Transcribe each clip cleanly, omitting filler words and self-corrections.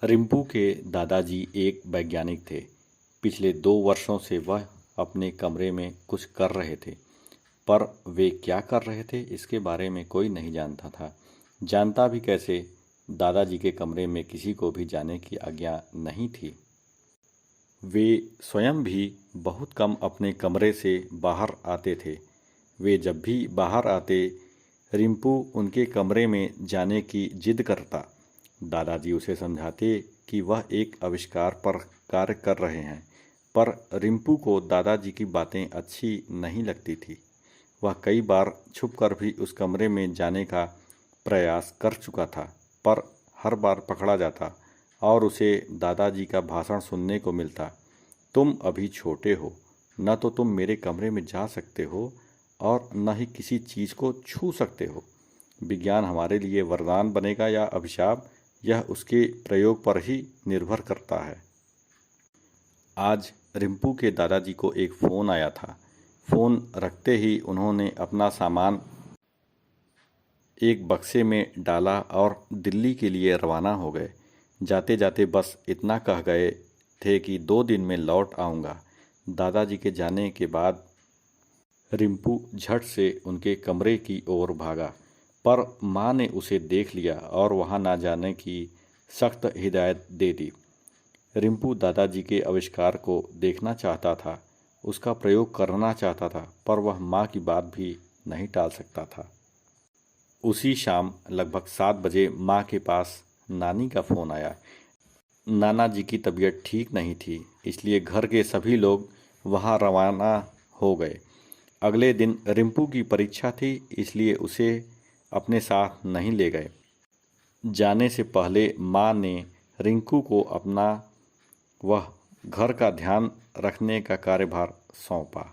रिम्पू के दादाजी एक वैज्ञानिक थे। पिछले 2 वर्षों से वह अपने कमरे में कुछ कर रहे थे, पर वे क्या कर रहे थे इसके बारे में कोई नहीं जानता था। जानता भी कैसे? दादाजी के कमरे में किसी को भी जाने की आज्ञा नहीं थी। वे स्वयं भी बहुत कम अपने कमरे से बाहर आते थे। वे जब भी बाहर आते, रिम्पू उनके कमरे में जाने की जिद करता। दादाजी उसे समझाते कि वह एक आविष्कार पर कार्य कर रहे हैं, पर रिम्पू को दादाजी की बातें अच्छी नहीं लगती थी। वह कई बार छुपकर भी उस कमरे में जाने का प्रयास कर चुका था, पर हर बार पकड़ा जाता और उसे दादाजी का भाषण सुनने को मिलता। तुम अभी छोटे हो, न तो तुम मेरे कमरे में जा सकते हो और न ही किसी चीज़ को छू सकते हो। विज्ञान हमारे लिए वरदान बनेगा या अभिशाप, यह उसके प्रयोग पर ही निर्भर करता है। आज रिम्पू के दादाजी को एक फ़ोन आया था। फ़ोन रखते ही उन्होंने अपना सामान एक बक्से में डाला और दिल्ली के लिए रवाना हो गए। जाते जाते बस इतना कह गए थे कि 2 दिन में लौट आऊँगा। दादाजी के जाने के बाद रिम्पू झट से उनके कमरे की ओर भागा, पर माँ ने उसे देख लिया और वहाँ ना जाने की सख्त हिदायत दे दी। रिम्पू दादाजी के आविष्कार को देखना चाहता था, उसका प्रयोग करना चाहता था, पर वह माँ की बात भी नहीं टाल सकता था। उसी शाम लगभग 7 बजे माँ के पास नानी का फ़ोन आया। नाना जी की तबीयत ठीक नहीं थी, इसलिए घर के सभी लोग वहाँ रवाना हो गए। अगले दिन रिम्पू की परीक्षा थी, इसलिए उसे अपने साथ नहीं ले गए। जाने से पहले माँ ने रिंकू को अपना वह घर का ध्यान रखने का कार्यभार सौंपा।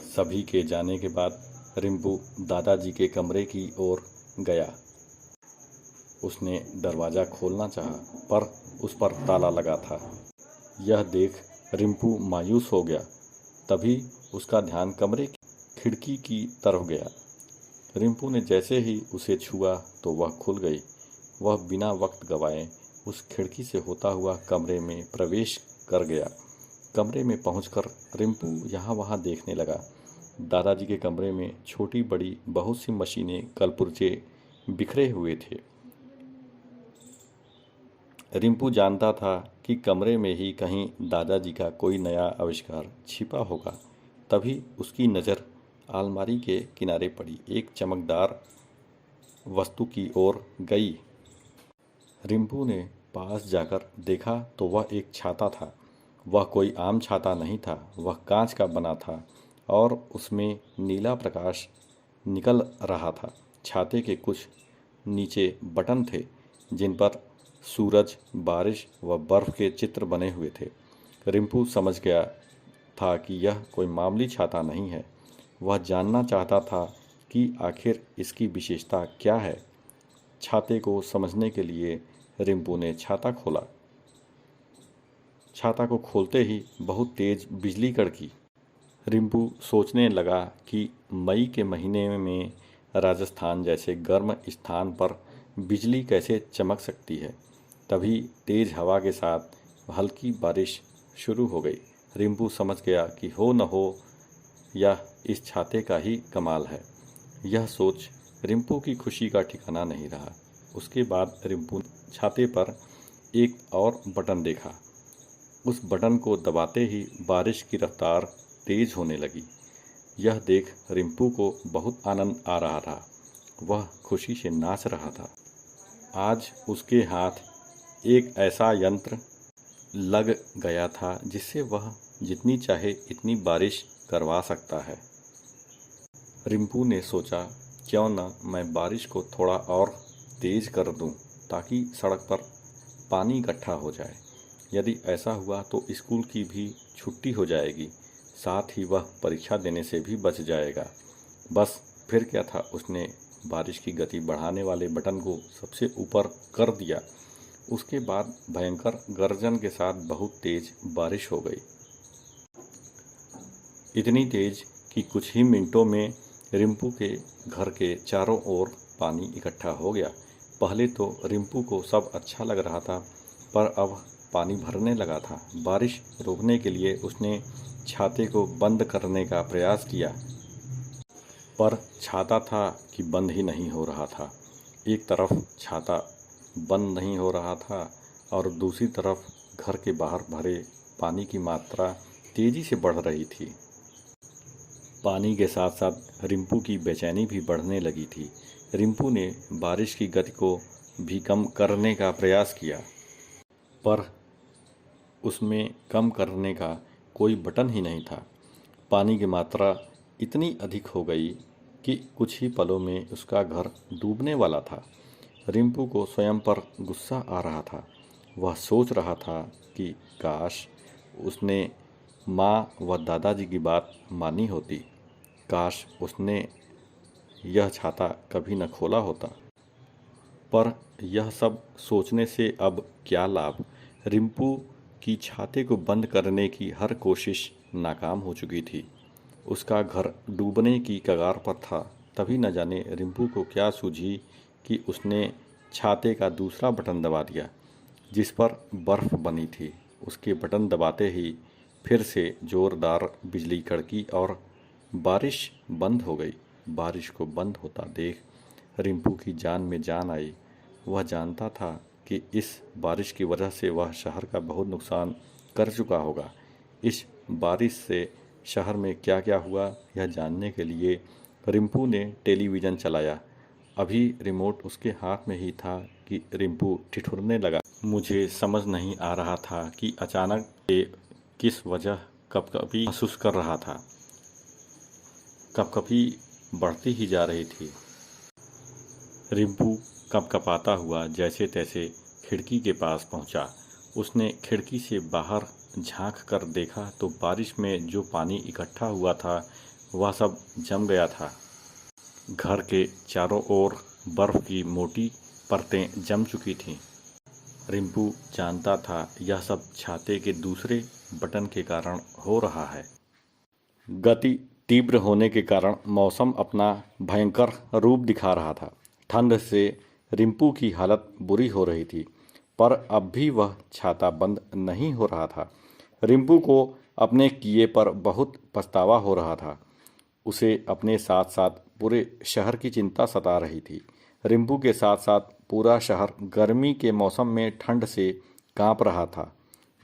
सभी के जाने के बाद रिम्पू दादाजी के कमरे की ओर गया। उसने दरवाज़ा खोलना चाहा, पर उस पर ताला लगा था। यह देख रिम्पू मायूस हो गया। तभी उसका ध्यान कमरे की खिड़की की तरफ गया। रिम्पू ने जैसे ही उसे छुआ तो वह खुल गई। वह बिना वक्त गवाए उस खिड़की से होता हुआ कमरे में प्रवेश कर गया। कमरे में पहुंचकर रिम्पू यहाँ वहाँ देखने लगा। दादाजी के कमरे में छोटी बड़ी बहुत सी मशीनें, कलपुर्जे बिखरे हुए थे। रिम्पू जानता था कि कमरे में ही कहीं दादाजी का कोई नया आविष्कार छिपा होगा। तभी उसकी नज़र अलमारी के किनारे पड़ी एक चमकदार वस्तु की ओर गई। रिम्पू ने पास जाकर देखा तो वह एक छाता था। वह कोई आम छाता नहीं था, वह कांच का बना था और उसमें नीला प्रकाश निकल रहा था। छाते के कुछ नीचे बटन थे जिन पर सूरज, बारिश व बर्फ के चित्र बने हुए थे। रिम्पू समझ गया था कि यह कोई मामूली छाता नहीं है। वह जानना चाहता था कि आखिर इसकी विशेषता क्या है। छाते को समझने के लिए रिम्पू ने छाता खोला। छाता को खोलते ही बहुत तेज बिजली कड़की। रिम्पू सोचने लगा कि मई के महीने में राजस्थान जैसे गर्म स्थान पर बिजली कैसे चमक सकती है। तभी तेज हवा के साथ हल्की बारिश शुरू हो गई। रिम्पू समझ गया कि हो न हो यह इस छाते का ही कमाल है। यह सोच रिम्पू की खुशी का ठिकाना नहीं रहा। उसके बाद रिम्पू ने छाते पर एक और बटन देखा। उस बटन को दबाते ही बारिश की रफ्तार तेज होने लगी। यह देख रिम्पू को बहुत आनंद आ रहा था। वह खुशी से नाच रहा था। आज उसके हाथ एक ऐसा यंत्र लग गया था जिससे वह जितनी चाहे इतनी बारिश करवा सकता है। रिम्पू ने सोचा, क्यों न मैं बारिश को थोड़ा और तेज कर दूं, ताकि सड़क पर पानी इकट्ठा हो जाए। यदि ऐसा हुआ तो स्कूल की भी छुट्टी हो जाएगी, साथ ही वह परीक्षा देने से भी बच जाएगा। बस फिर क्या था, उसने बारिश की गति बढ़ाने वाले बटन को सबसे ऊपर कर दिया। उसके बाद भयंकर गर्जन के साथ बहुत तेज बारिश हो गई। इतनी तेज कि कुछ ही मिनटों में रिम्पू के घर के चारों ओर पानी इकट्ठा हो गया। पहले तो रिम्पू को सब अच्छा लग रहा था, पर अब पानी भरने लगा था। बारिश रोकने के लिए उसने छाते को बंद करने का प्रयास किया, पर छाता था कि बंद ही नहीं हो रहा था। एक तरफ छाता बंद नहीं हो रहा था और दूसरी तरफ घर के बाहर भरे पानी की मात्रा तेजी से बढ़ रही थी। पानी के साथ साथ रिंपू की बेचैनी भी बढ़ने लगी थी। रिंपू ने बारिश की गति को भी कम करने का प्रयास किया, पर उसमें कम करने का कोई बटन ही नहीं था। पानी की मात्रा इतनी अधिक हो गई कि कुछ ही पलों में उसका घर डूबने वाला था। रिंपू को स्वयं पर गुस्सा आ रहा था। वह सोच रहा था कि काश उसने माँ व दादाजी की बात मानी होती। काश उसने यह छाता कभी न खोला होता। पर यह सब सोचने से अब क्या लाभ। रिंपू की छाते को बंद करने की हर कोशिश नाकाम हो चुकी थी। उसका घर डूबने की कगार पर था। तभी न जाने रिंपू को क्या सूझी कि उसने छाते का दूसरा बटन दबा दिया, जिस पर बर्फ बनी थी। उसके बटन दबाते ही फिर से जोरदार बिजली कड़की और बारिश बंद हो गई। बारिश को बंद होता देख रिंपू की जान में जान आई। वह जानता था कि इस बारिश की वजह से वह शहर का बहुत नुकसान कर चुका होगा। इस बारिश से शहर में क्या क्या हुआ, यह जानने के लिए रिंपू ने टेलीविज़न चलाया। अभी रिमोट उसके हाथ में ही था कि रिंपू ठिठुरने लगा। मुझे समझ नहीं आ रहा था कि अचानक ये किस वजह कपकपी महसूस कर रहा था। कपकपी बढ़ती ही जा रही थी। रिंपू कपकपाता हुआ जैसे तैसे खिड़की के पास पहुंचा। उसने खिड़की से बाहर झांक कर देखा तो बारिश में जो पानी इकट्ठा हुआ था वह सब जम गया था। घर के चारों ओर बर्फ की मोटी परतें जम चुकी थीं। रिंपू जानता था यह सब छाते के दूसरे बटन के कारण हो रहा है। गति तीव्र होने के कारण मौसम अपना भयंकर रूप दिखा रहा था। ठंड से रिंपू की हालत बुरी हो रही थी, पर अब भी वह छाता बंद नहीं हो रहा था। रिंपू को अपने किए पर बहुत पछतावा हो रहा था। उसे अपने साथ साथ पूरे शहर की चिंता सता रही थी। रिंपू के साथ साथ पूरा शहर गर्मी के मौसम में ठंड से कांप रहा था।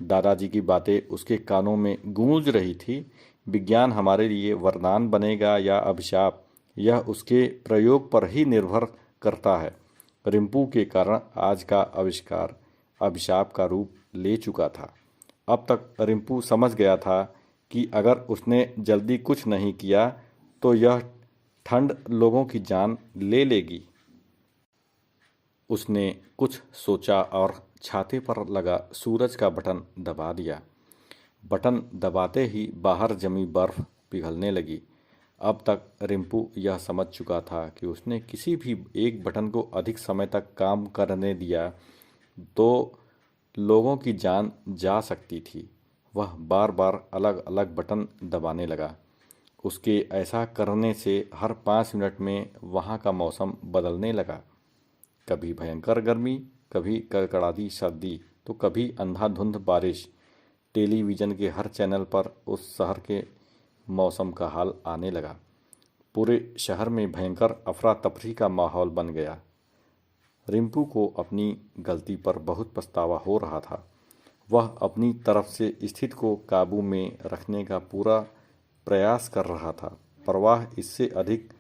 दादाजी की बातें उसके कानों में गूंज रही थी। विज्ञान हमारे लिए वरदान बनेगा या अभिशाप, यह उसके प्रयोग पर ही निर्भर करता है। रिंपू के कारण आज का आविष्कार अभिशाप का रूप ले चुका था। अब तक रिंपू समझ गया था कि अगर उसने जल्दी कुछ नहीं किया तो यह ठंड लोगों की जान ले लेगी। उसने कुछ सोचा और छाते पर लगा सूरज का बटन दबा दिया। बटन दबाते ही बाहर जमी बर्फ पिघलने लगी। अब तक रिंपू यह समझ चुका था कि उसने किसी भी एक बटन को अधिक समय तक काम करने दिया तो लोगों की जान जा सकती थी। वह बार बार अलग अलग बटन दबाने लगा। उसके ऐसा करने से हर 5 मिनट में वहाँ का मौसम बदलने लगा। कभी भयंकर गर्मी, कभी कड़कड़ाती सर्दी, तो कभी अंधाधुंध बारिश। टेलीविज़न के हर चैनल पर उस शहर के मौसम का हाल आने लगा। पूरे शहर में भयंकर अफरा तफरी का माहौल बन गया। रिंपू को अपनी गलती पर बहुत पछतावा हो रहा था। वह अपनी तरफ से स्थिति को काबू में रखने का पूरा प्रयास कर रहा था, पर वह इससे अधिक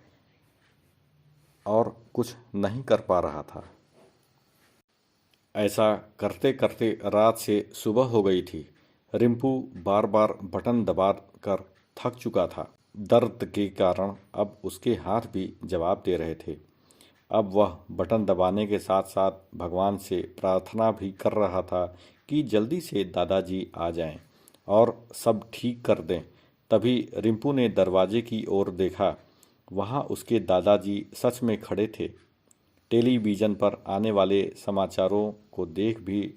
और कुछ नहीं कर पा रहा था। ऐसा करते करते रात से सुबह हो गई थी। रिंपू बार बार बटन दबा कर थक चुका था। दर्द के कारण अब उसके हाथ भी जवाब दे रहे थे। अब वह बटन दबाने के साथ साथ भगवान से प्रार्थना भी कर रहा था कि जल्दी से दादाजी आ जाएं और सब ठीक कर दें। तभी रिंपू ने दरवाजे की ओर देखा। वहाँ उसके दादाजी सच में खड़े थे। टेलीविज़न पर आने वाले समाचारों को देख भी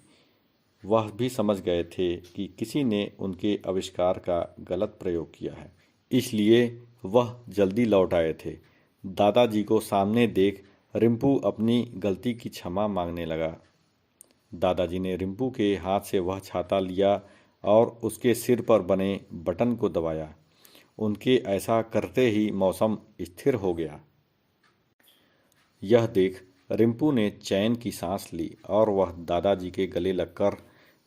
वह भी समझ गए थे कि किसी ने उनके आविष्कार का गलत प्रयोग किया है, इसलिए वह जल्दी लौट आए थे। दादाजी को सामने देख रिंपू अपनी गलती की क्षमा मांगने लगा। दादाजी ने रिंपू के हाथ से वह छाता लिया और उसके सिर पर बने बटन को दबाया। उनके ऐसा करते ही मौसम स्थिर हो गया। यह देख रिंपू ने चैन की सांस ली और वह दादाजी के गले लगकर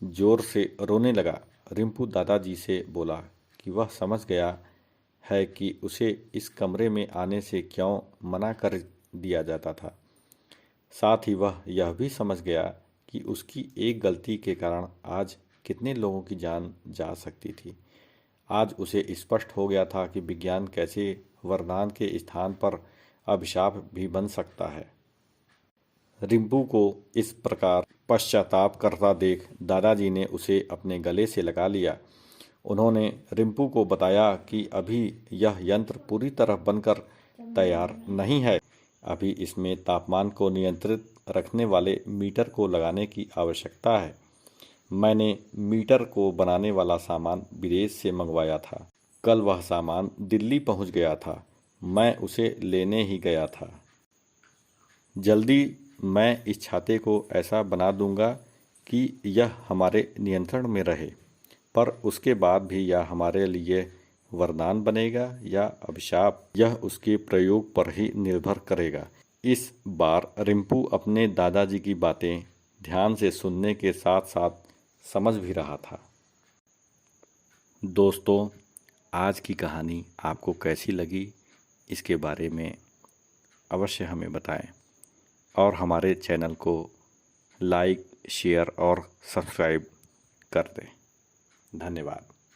जोर से रोने लगा। रिंपू दादाजी से बोला कि वह समझ गया है कि उसे इस कमरे में आने से क्यों मना कर दिया जाता था। साथ ही वह यह भी समझ गया कि उसकी एक गलती के कारण आज कितने लोगों की जान जा सकती थी। आज उसे स्पष्ट हो गया था कि विज्ञान कैसे वरदान के स्थान पर अभिशाप भी बन सकता है। रिंपू को इस प्रकार पश्चाताप करता देख दादाजी ने उसे अपने गले से लगा लिया। उन्होंने रिंपू को बताया कि अभी यह यंत्र पूरी तरह बनकर तैयार नहीं है। अभी इसमें तापमान को नियंत्रित रखने वाले मीटर को लगाने की आवश्यकता है। मैंने मीटर को बनाने वाला सामान विदेश से मंगवाया था। कल वह सामान दिल्ली पहुंच गया था। मैं उसे लेने ही गया था। जल्दी मैं इस छाते को ऐसा बना दूंगा कि यह हमारे नियंत्रण में रहे, पर उसके बाद भी यह हमारे लिए वरदान बनेगा या अभिशाप, यह उसके प्रयोग पर ही निर्भर करेगा। इस बार रिंपू अपने दादाजी की बातें ध्यान से सुनने के साथ साथ समझ भी रहा था। दोस्तों, आज की कहानी आपको कैसी लगी, इसके बारे में अवश्य हमें बताएं और हमारे चैनल को लाइक, शेयर और सब्सक्राइब कर दें। धन्यवाद।